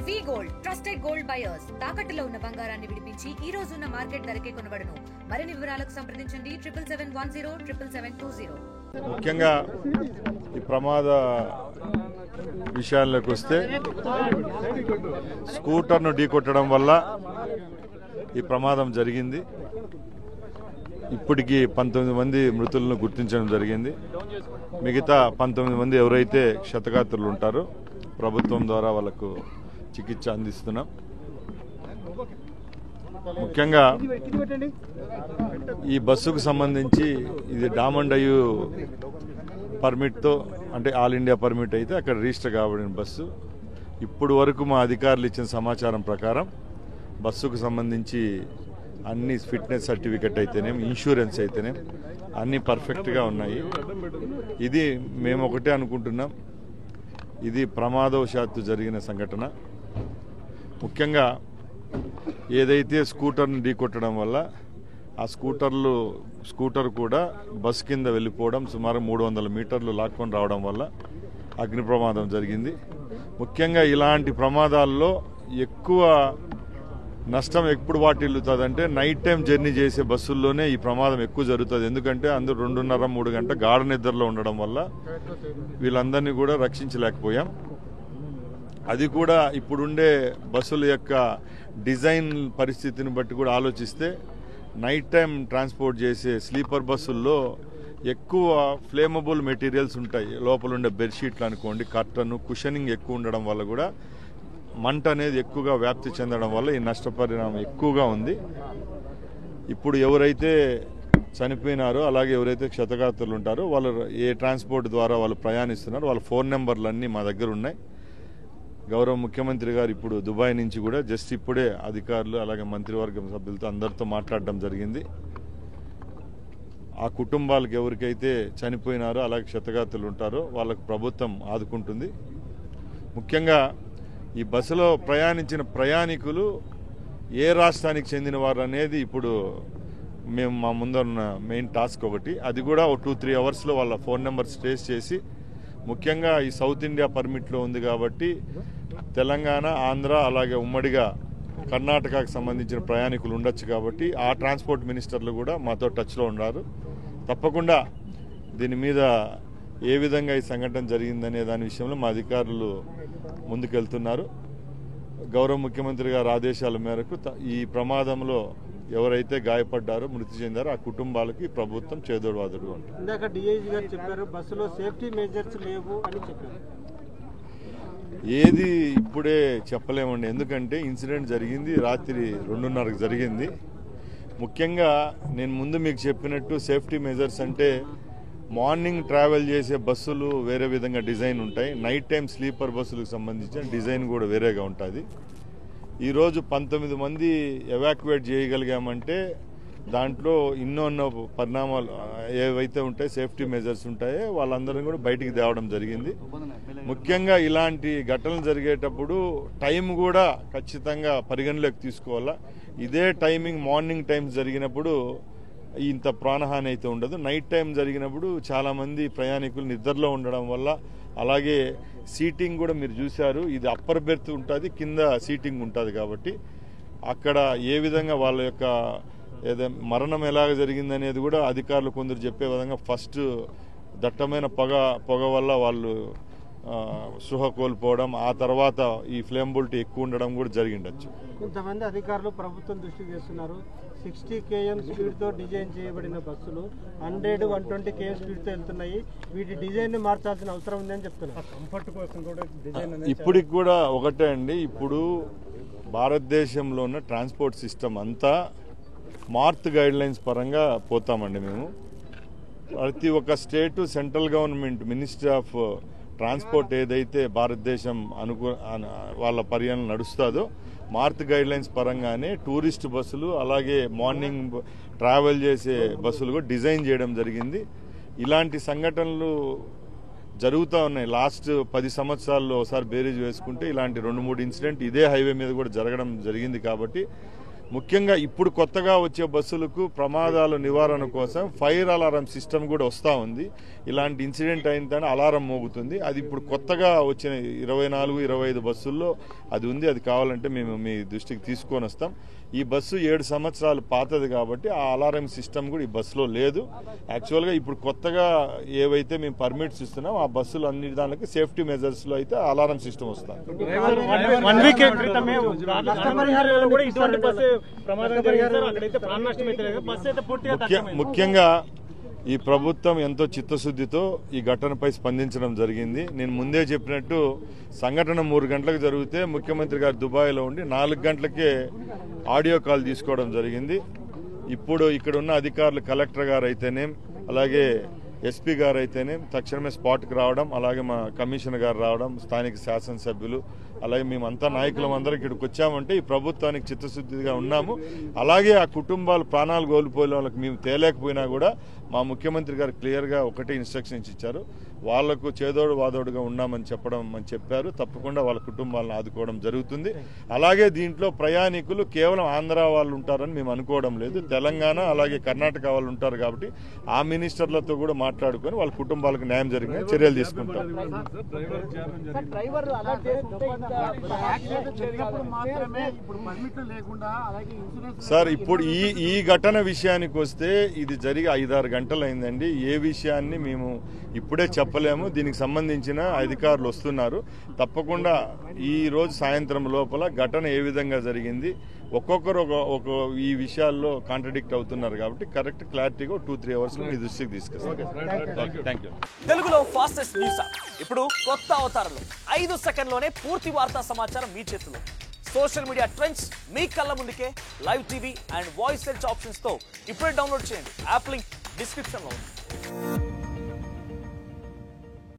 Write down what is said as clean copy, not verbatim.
వి gold trusted gold buyers తాకట్టులో ఉన్న బంగారాన్ని విడిపించి ఈ రోజు ఉన్న మార్కెట్ ధరకే కొనబడును. మరిన్ని వివరాలకు సంప్రదించండి 7710777720. ముఖ్యంగా ఈ ప్రమాద విషయాల్లోకి వస్తే స్కూటర్ను ఢీకొట్టడం వల్ల ఈ ప్రమాదం జరిగింది. ఇప్పటికీ 19 మంది మృతులను గుర్తించడం జరిగింది. మిగతా 19 మంది ఎవరైతే క్షతగాత్రులు ఉంటారో ప్రభుత్వం ద్వారా వాళ్ళకు చికిత్స అందిస్తున్నాం. ముఖ్యంగా ఈ బస్సుకు సంబంధించి ఇది డామండయు పర్మిట్తో అంటే ఆల్ ఇండియా పర్మిట్ అయితే అక్కడ రిజిస్టర్ కాబడిన బస్సు. ఇప్పుడు వరకు మా అధికారులు ఇచ్చిన సమాచారం ప్రకారం బస్సుకు సంబంధించి అన్ని ఫిట్నెస్ సర్టిఫికెట్ అయితేనే ఇన్సూరెన్స్ అయితేనే అన్నీ పర్ఫెక్ట్గా ఉన్నాయి. ఇది మేము ఒకటే అనుకుంటున్నాం, ఇది ప్రమాదవశాత్తు జరిగిన సంఘటన. ముఖ్యంగా ఏదైతే స్కూటర్ని ఢీకొట్టడం వల్ల ఆ స్కూటర్ కూడా బస్ కింద వెళ్ళిపోవడం, సుమారు 300 మీటర్లు లాక్కొని రావడం వల్ల అగ్ని ప్రమాదం జరిగింది. ముఖ్యంగా ఇలాంటి ప్రమాదాల్లో ఎక్కువ నష్టం ఎప్పుడు వాటిల్లుతుందంటే నైట్ టైం జర్నీ చేసే బస్సుల్లోనే ఈ ప్రమాదం ఎక్కువ జరుగుతుంది. ఎందుకంటే అందరూ 2:30-3 గంటల గాఢ నిద్రలో ఉండడం వల్ల వీళ్ళందరినీ కూడా రక్షించలేకపోయాం. అది కూడా ఇప్పుడుండే బస్సుల యొక్క డిజైన్ పరిస్థితిని బట్టి కూడా ఆలోచిస్తే నైట్ టైం ట్రాన్స్పోర్ట్ చేసే స్లీపర్ బస్సుల్లో ఎక్కువ ఫ్లేమబుల్ మెటీరియల్స్ ఉంటాయి. లోపల ఉండే బెడ్షీట్లు అనుకోండి, కర్టన్, కుషనింగ్ ఎక్కువ ఉండడం వల్ల కూడా మంట అనేది ఎక్కువగా వ్యాప్తి చెందడం వల్ల ఈ నష్టపరిణామం ఎక్కువగా ఉంది. ఇప్పుడు ఎవరైతే చనిపోయినారో అలాగే ఎవరైతే క్షతగాత్రులు ఉంటారో వాళ్ళు ఏ ట్రాన్స్పోర్ట్ ద్వారా వాళ్ళు ప్రయాణిస్తున్నారో వాళ్ళ ఫోన్ నెంబర్లు అన్నీ మా దగ్గర ఉన్నాయి. గౌరవ ముఖ్యమంత్రి గారు ఇప్పుడు దుబాయ్ నుంచి కూడా జస్ట్ ఇప్పుడే అధికారులు అలాగే మంత్రివర్గం సభ్యులతో అందరితో మాట్లాడడం జరిగింది. ఆ కుటుంబాలకు ఎవరికైతే చనిపోయినారో అలాగే క్షతగాత్రులు ఉంటారో వాళ్ళకు ప్రభుత్వం ఆదుకుంటుంది. ముఖ్యంగా ఈ బస్సులో ప్రయాణించిన ప్రయాణికులు ఏ రాష్ట్రానికి చెందిన వారు అనేది ఇప్పుడు మేము మా ముందరున్న మెయిన్ టాస్క్ ఒకటి. అది కూడా ఒక 2-3 అవర్స్లో వాళ్ళ ఫోన్ నెంబర్స్ ట్రేస్ చేసి, ముఖ్యంగా ఈ సౌత్ ఇండియా పర్మిట్లో ఉంది కాబట్టి తెలంగాణ, ఆంధ్ర అలాగే ఉమ్మడిగా కర్ణాటకకు సంబంధించిన ప్రయాణికులు ఉండొచ్చు కాబట్టి ఆ ట్రాన్స్పోర్ట్ మినిస్టర్లు కూడా మాతో టచ్లో ఉన్నారు. తప్పకుండా దీని మీద ఏ విధంగా ఈ సంఘటన జరిగిందనే దాని విషయంలో మా అధికారులు ముందుకెళ్తున్నారు. గౌరవ ముఖ్యమంత్రి గారి ఆదేశాల మేరకు ఈ ప్రమాదంలో ఎవరైతే గాయపడ్డారో, మృతి చెందారో ఆ కుటుంబాలకి ప్రభుత్వం చేదోడువాదుడు ఉంటుంది. ఇందాక డీఐజీ గారు చెప్పారు బస్సులో సేఫ్టీ మెజర్స్ లేవు అని చెప్పారు. ఏది ఇప్పుడే చెప్పలేమండి, ఎందుకంటే ఇన్సిడెంట్ జరిగింది రాత్రి 2:30కి జరిగింది. ముఖ్యంగా నేను ముందు మీకు చెప్పినట్టు సేఫ్టీ మెజర్స్ అంటే మార్నింగ్ ట్రావెల్ చేసే బస్సులు వేరే విధంగా డిజైన్ ఉంటాయి, నైట్ టైం స్లీపర్ బస్సులకు సంబంధించిన డిజైన్ కూడా వేరేగా ఉంటుంది. ఈరోజు 19 మంది ఎవాక్యువేట్ చేయగలిగామంటే దాంట్లో ఎన్నో పరిణామాలు ఏవైతే ఉంటాయి, సేఫ్టీ మెజర్స్ ఉంటాయో వాళ్ళందరినీ కూడా బయటికి తేవడం జరిగింది. ముఖ్యంగా ఇలాంటి ఘటనలు జరిగేటప్పుడు టైం కూడా ఖచ్చితంగా పరిగణలోకి తీసుకోవాలా. ఇదే టైమింగ్ మార్నింగ్ టైమ్స్ జరిగినప్పుడు ఇంత ప్రాణహాని అయితే ఉండదు. నైట్ టైం జరిగినప్పుడు చాలామంది ప్రయాణికులు నిద్రలో ఉండడం వల్ల, అలాగే సీటింగ్ కూడా మీరు చూశారు, ఇది అప్పర్ బెర్త్ ఉంటుంది, కింద సీటింగ్ ఉంటుంది కాబట్టి అక్కడ ఏ విధంగా వాళ్ళ యొక్క మరణం ఎలాగ జరిగిందనేది కూడా అధికారులు కొందరు చెప్పే విధంగా ఫస్ట్ దట్టమైన పొగ వల్ల వాళ్ళు స్పృహ కోల్పోవడం, ఆ తర్వాత ఈ ఫ్లేమబిలిటీ ఎక్కువ ఉండడం కూడా జరిగిండొచ్చు. కొంతమంది అధికారులు ప్రభుత్వం దృష్టికి చేస్తున్నారు, 60 km స్పీడ్తో డిజైన్ చేయబడిన బస్సులు 100-120 km స్పీడ్తో వెళ్తున్నాయి, వీటి డిజైన్ మార్చాల్సిన అవసరం ఉందని చెప్తున్నారు. కంఫర్ట్ కోసం కూడా డిజైన్ ఇప్పటికి కూడా ఒకటే అండి, ఇప్పుడు భారతదేశంలో ఉన్న ట్రాన్స్పోర్ట్ సిస్టమ్ అంతా మార్త్ గైడ్ లైన్స్ పరంగా పోతామండి. మేము ప్రతి ఒక్క state central government ministry of transport ఏదైతే భారతదేశం వాళ్ళ పర్యాలను నడుస్తుందో మార్త్ గైడ్ లైన్స్ పరంగానే టూరిస్ట్ బస్సులు అలాగే మార్నింగ్ ట్రావెల్ చేసే బస్సులు కూడా డిజైన్ చేయడం జరిగింది. ఇలాంటి సంఘటనలు జరుగుతూ ఉన్నాయి. లాస్ట్ 10 సంవత్సరాల్లో ఒకసారి బేరీజ్ వేసుకుంటే ఇలాంటి 2-3 ఇన్సిడెంట్ ఇదే హైవే మీద కూడా జరగడం జరిగింది. కాబట్టి ముఖ్యంగా ఇప్పుడు కొత్తగా వచ్చే బస్సులకు ప్రమాదాల నివారణ కోసం ఫైర్ అలారం సిస్టమ్ కూడా వస్తూ ఉంది. ఇలాంటి ఇన్సిడెంట్ అయిన అలారం మోగుతుంది. అది ఇప్పుడు కొత్తగా వచ్చిన 24-25 బస్సుల్లో అది ఉంది. అది కావాలంటే మేము మీ దృష్టికి తీసుకొని వస్తాం. ఈ బస్సు 7 సంవత్సరాలు పాతది కాబట్టి ఆ అలారం సిస్టమ్ కూడా ఈ బస్సులో లేదు. యాక్చువల్గా ఇప్పుడు కొత్తగా ఏవైతే మేము పర్మిట్స్ ఇస్తున్నాం ఆ బస్సులు అన్ని దానికి సేఫ్టీ మెజర్స్లో అయితే అలారం సిస్టమ్ వస్తాం. ముఖ్యంగా ఈ ప్రభుత్వం ఎంతో చిత్తశుద్ధితో ఈ ఘటనపై స్పందించడం జరిగింది. నేను ముందే చెప్పినట్టు సంఘటన 3 గంటలకు జరిగితే ముఖ్యమంత్రి గారు దుబాయ్లో ఉండి 4 గంటలకే ఆడియో కాల్ తీసుకోవడం జరిగింది. ఇప్పుడు ఇక్కడ ఉన్న అధికారులు కలెక్టర్ గారు అయితేనేం అలాగే ఎస్పీ గారు అయితేనేం తక్షణమే స్పాట్కి రావడం, అలాగే మా కమిషనర్ గారు రావడం, స్థానిక శాసనసభ్యులు, అలాగే మేమంతా నాయకులం అందరం ఇక్కడికి వచ్చామంటే ఈ ప్రభుత్వానికి చిత్తశుద్ధిగా ఉన్నాము. అలాగే ఆ కుటుంబాలు ప్రాణాలు కోల్పోయిన వాళ్ళకి మేము తేలేకపోయినా కూడా మా ముఖ్యమంత్రి గారు క్లియర్గా ఒకటే ఇన్స్ట్రక్షన్స్ ఇచ్చారు. వాళ్లకు చేదోడు వాదోడుగా ఉన్నామని చెప్పారు. తప్పకుండా వాళ్ళ కుటుంబాలను ఆదుకోవడం జరుగుతుంది. అలాగే దీంట్లో ప్రయాణికులు కేవలం ఆంధ్ర వాళ్ళు ఉంటారని మేము అనుకోవడం లేదు. తెలంగాణ అలాగే కర్ణాటక వాళ్ళు ఉంటారు కాబట్టి ఆ మినిస్టర్లతో కూడా మాట్లాడుకొని వాళ్ళ కుటుంబాలకు న్యాయం జరిగిన చర్యలు తీసుకుంటాం. సార్ ఇప్పుడు ఈ ఘటన విషయానికి వస్తే ఇది జరిగి 5-6 గంటలు అయిందండి. ఏ విషయాన్ని మేము ఇప్పుడే చెప్పలేము. దీనికి సంబంధించిన అధికారులు వస్తున్నారు. తప్పకుండా ఈ రోజు సాయంత్రం లోపల ఘటన ఏ విధంగా జరిగింది, ఒక్కొక్కరు ఒక ఈ విషయాల్లో కాంట్రడిక్ట్ అవుతున్నారు కాబట్టి కరెక్ట్ క్లారిటీగా 2-3 అవర్స్ మీ దృష్టికి తీసుకొస్తాం. Thank you. తెలుగులో ఫాస్టెస్ట్ న్యూస్ ఇప్పుడు కొత్త అవతారంలో 5 సెకండ్లోనే పూర్తి వార్తా సమాచారం మీ చేతిలో. సోషల్ మీడియా ట్రెండ్స్ మీ కళ్ళ ముందుకే live TV and voice search options తో ఇప్పుడే డౌన్లోడ్ చేయండి. యాప్ లింక్ డిస్క్రిప్షన్ లో ఉంది.